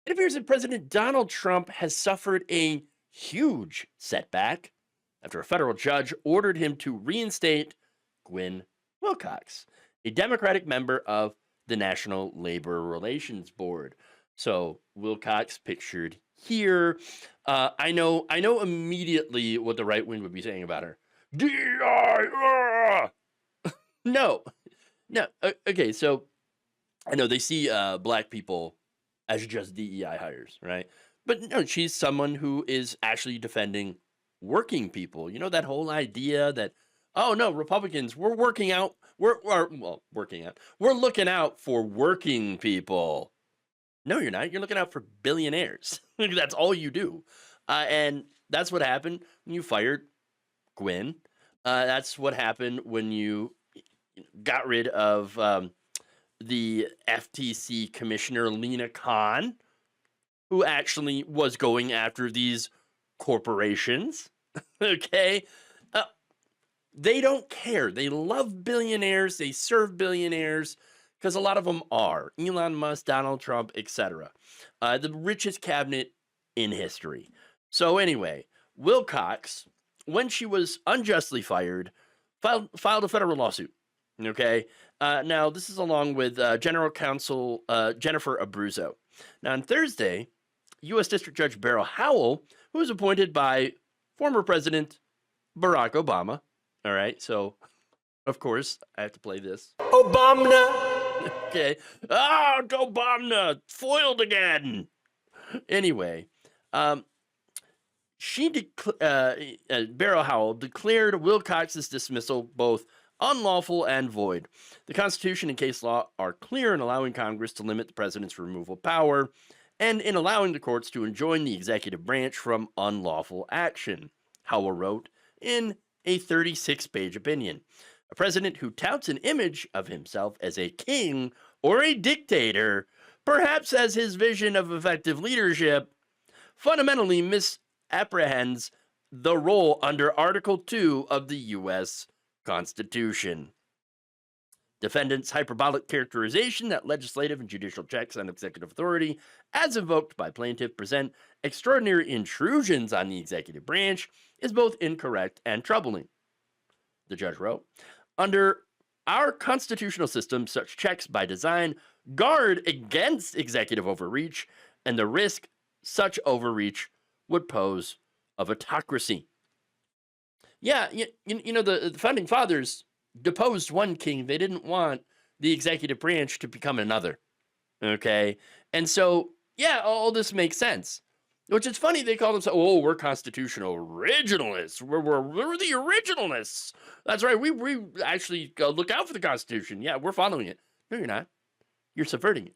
It appears that President Donald Trump has suffered a huge setback after a federal judge ordered him to reinstate Gwynne Wilcox, a Democratic member of the National Labor Relations Board. So Wilcox pictured here. I know immediately what the right wing would be saying about her. DEI. No, no. Okay, so I know they see black people as just DEI hires, right? But no, she's someone who is actually defending working people. You know, that whole idea that, oh no, Republicans, we're working out, working out, we're looking out for working people. No, you're not. You're looking out for billionaires. That's all you do. And that's what happened when you fired Gwynne. That's what happened when you got rid of the FTC commissioner, Lena Khan, who actually was going after these corporations. Okay. Uh, they don't care. They love billionaires. They serve billionaires because a lot of them are Elon Musk, Donald Trump, etc. The richest cabinet in history. So, anyway, Wilcox, when she was unjustly fired, filed a federal lawsuit. Okay. Now, this is along with General Counsel Jennifer Abruzzo. Now, on Thursday, U.S. District Judge Beryl Howell, who was appointed by former President Barack Obama. All right. So, of course, I have to play this. Obama. Okay. Ah, Obama foiled again. Anyway, Beryl Howell declared Wilcox's dismissal both unlawful and void. The Constitution and case law are clear in allowing Congress to limit the president's removal power and in allowing the courts to enjoin the executive branch from unlawful action, Howell wrote in a 36-page opinion. A president who touts an image of himself as a king or a dictator, perhaps as his vision of effective leadership, fundamentally misapprehends the role under Article 2 of the U.S. Constitution. Defendants' hyperbolic characterization that legislative and judicial checks on executive authority, as invoked by plaintiff, present extraordinary intrusions on the executive branch is both incorrect and troubling. The judge wrote, under our constitutional system, such checks by design guard against executive overreach and the risk such overreach would pose of autocracy. Yeah, you know, the founding fathers deposed one king. They didn't want the executive branch to become another. Okay. And so, yeah, all this makes sense. Which is funny. They call themselves, oh, we're constitutional originalists. We're the originalists. That's right. We actually look out for the Constitution. Yeah, we're following it. No, you're not. You're subverting it.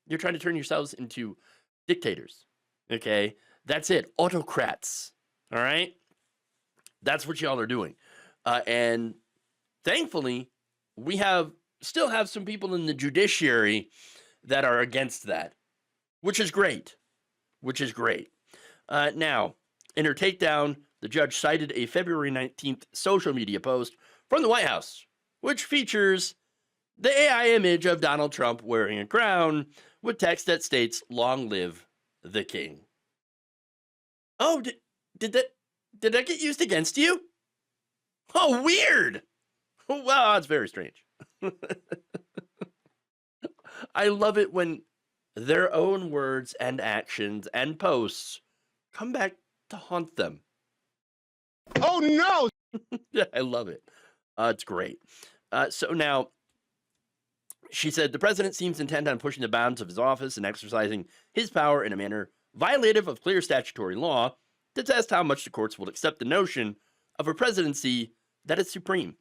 You're trying to turn yourselves into dictators. Okay. That's it. Autocrats. All right. That's what y'all are doing. And thankfully, we still have some people in the judiciary that are against that, which is great. Now, in her takedown, the judge cited a February 19th social media post from the White House, which features the AI image of Donald Trump wearing a crown with text that states, "Long live the king." Oh, did that get used against you? Oh, weird. Wow, that's very strange. I love it when their own words and actions and posts come back to haunt them. Oh no! Yeah, I love it. It's great. So now, she said the president seems intent on pushing the bounds of his office and exercising his power in a manner violative of clear statutory law to test how much the courts will accept the notion of a presidency that is supreme.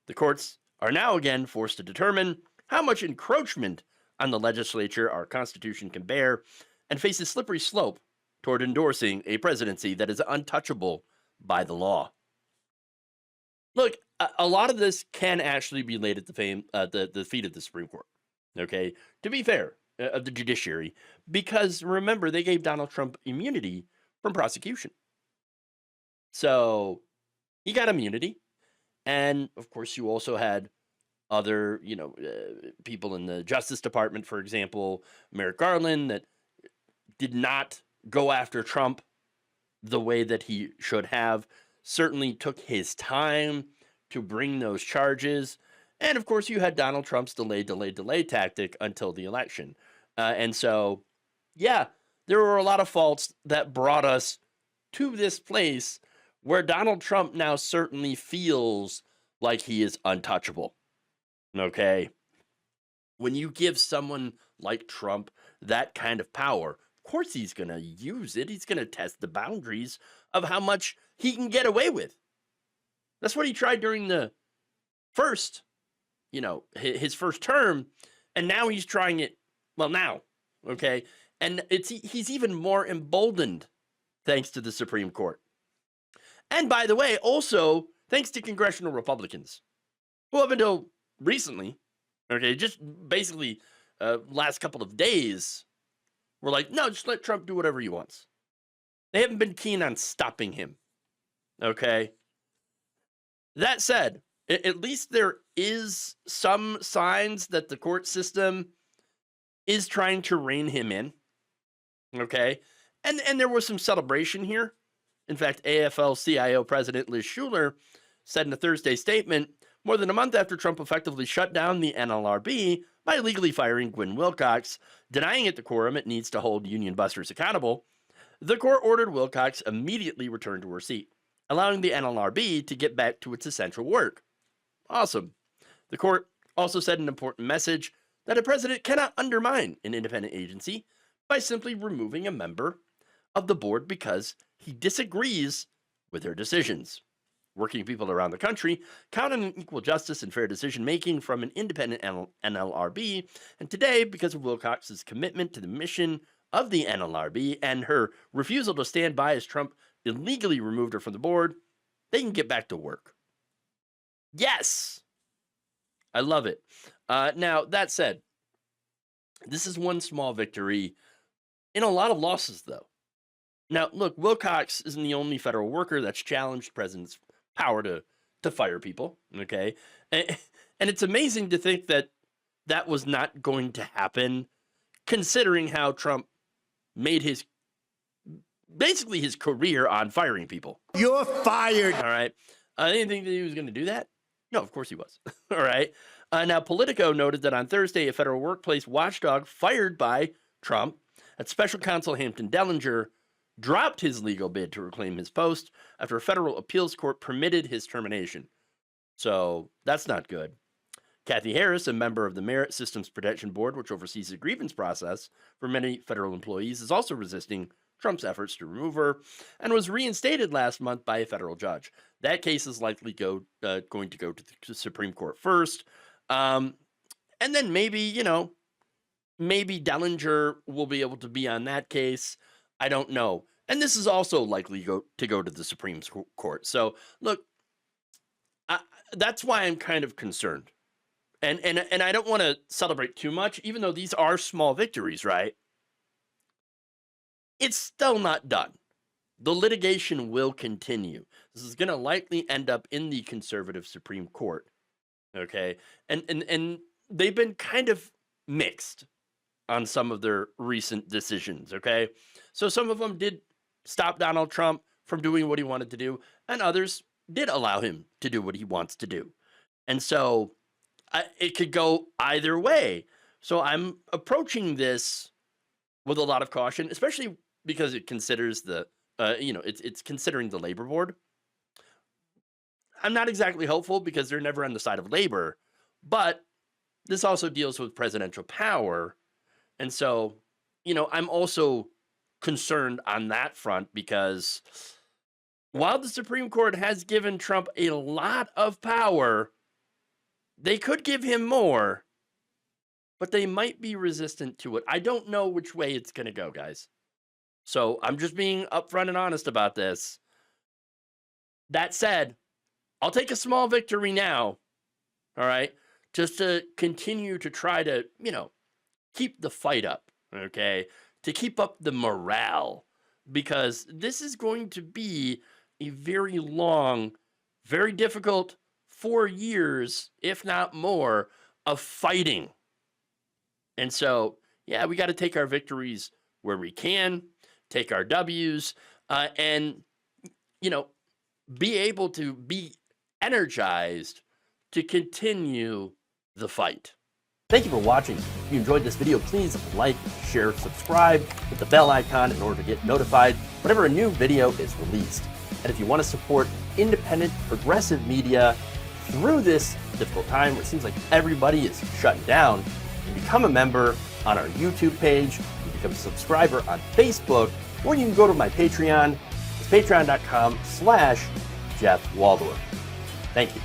The courts are now again forced to determine how much encroachment on the legislature our Constitution can bear and face a slippery slope toward endorsing a presidency that is untouchable by the law. Look, a lot of this can actually be laid at the feet of the Supreme Court, okay? To be fair, of the judiciary, because remember, they gave Donald Trump immunity from prosecution. So he got immunity. And of course, you also had other, people in the Justice Department, for example, Merrick Garland, that did not go after Trump the way that he should have, certainly took his time to bring those charges. And of course, you had Donald Trump's delay tactic until the election. And so, yeah, there were a lot of faults that brought us to this place where Donald Trump now certainly feels like he is untouchable. Okay? When you give someone like Trump that kind of power, of course he's going to use it. He's going to test the boundaries of how much he can get away with. That's what he tried during the first, his first term, and now he's trying it, well, now, okay? And he's even more emboldened thanks to the Supreme Court. And by the way, also thanks to congressional Republicans, who up until recently, okay, just basically last couple of days, were like, no, just let Trump do whatever he wants. They haven't been keen on stopping him, okay? That said, at least there is some signs that the court system is trying to rein him in, okay? And there was some celebration here. In fact, AFL-CIO President Liz Schuler said in a Thursday statement, more than a month after Trump effectively shut down the NLRB by illegally firing Gwynne Wilcox, denying it the quorum it needs to hold union busters accountable, the court ordered Wilcox immediately return to her seat, allowing the NLRB to get back to its essential work. Awesome. The court also said an important message that a president cannot undermine an independent agency by simply removing a member of the board because he disagrees with their decisions. Working people around the country count on equal justice and fair decision-making from an independent NLRB, and today, because of Wilcox's commitment to the mission of the NLRB and her refusal to stand by as Trump illegally removed her from the board, they can get back to work. Yes! I love it. Now, that said, this is one small victory in a lot of losses, though. Now, look, Wilcox isn't the only federal worker that's challenged the president's power to fire people, okay? And it's amazing to think that that was not going to happen, considering how Trump made basically his career on firing people. You're fired. All right. I didn't think that he was going to do that. No, of course he was. All right. Now, Politico noted that on Thursday, a federal workplace watchdog fired by Trump at special counsel Hampton Dellinger dropped his legal bid to reclaim his post after a federal appeals court permitted his termination. So that's not good. Kathy Harris, a member of the Merit Systems Protection Board, which oversees the grievance process for many federal employees, is also resisting Trump's efforts to remove her and was reinstated last month by a federal judge. That case is likely going to go to the Supreme Court first. And then maybe Dellinger will be able to be on that case. I don't know. And this is also likely to go to the Supreme Court. So, look, that's why I'm kind of concerned. And I don't want to celebrate too much, even though these are small victories, right? It's still not done. The litigation will continue. This is going to likely end up in the conservative Supreme Court, okay? And they've been kind of mixed on some of their recent decisions, okay? So some of them did stop Donald Trump from doing what he wanted to do, and others did allow him to do what he wants to do. And so it could go either way. So I'm approaching this with a lot of caution, especially because it considers it's considering the labor board. I'm not exactly hopeful because they're never on the side of labor, but this also deals with presidential power. And so, I'm also concerned on that front because while the Supreme Court has given Trump a lot of power, they could give him more, but they might be resistant to it. I don't know which way it's going to go, guys. So I'm just being upfront and honest about this. That said, I'll take a small victory now, all right, just to continue to try to, keep the fight up, okay, to keep up the morale, because this is going to be a very long, very difficult 4 years, if not more, of fighting. And so, yeah, we got to take our victories where we can, take our W's, and, be able to be energized to continue the fight. Thank you for watching. If you enjoyed this video, please like, share, subscribe, hit the bell icon in order to get notified whenever a new video is released. And if you want to support independent, progressive media through this difficult time where it seems like everybody is shutting down, you can become a member on our YouTube page, you can become a subscriber on Facebook, or you can go to my Patreon. It's patreon.com/Jeff Waldorf. Thank you.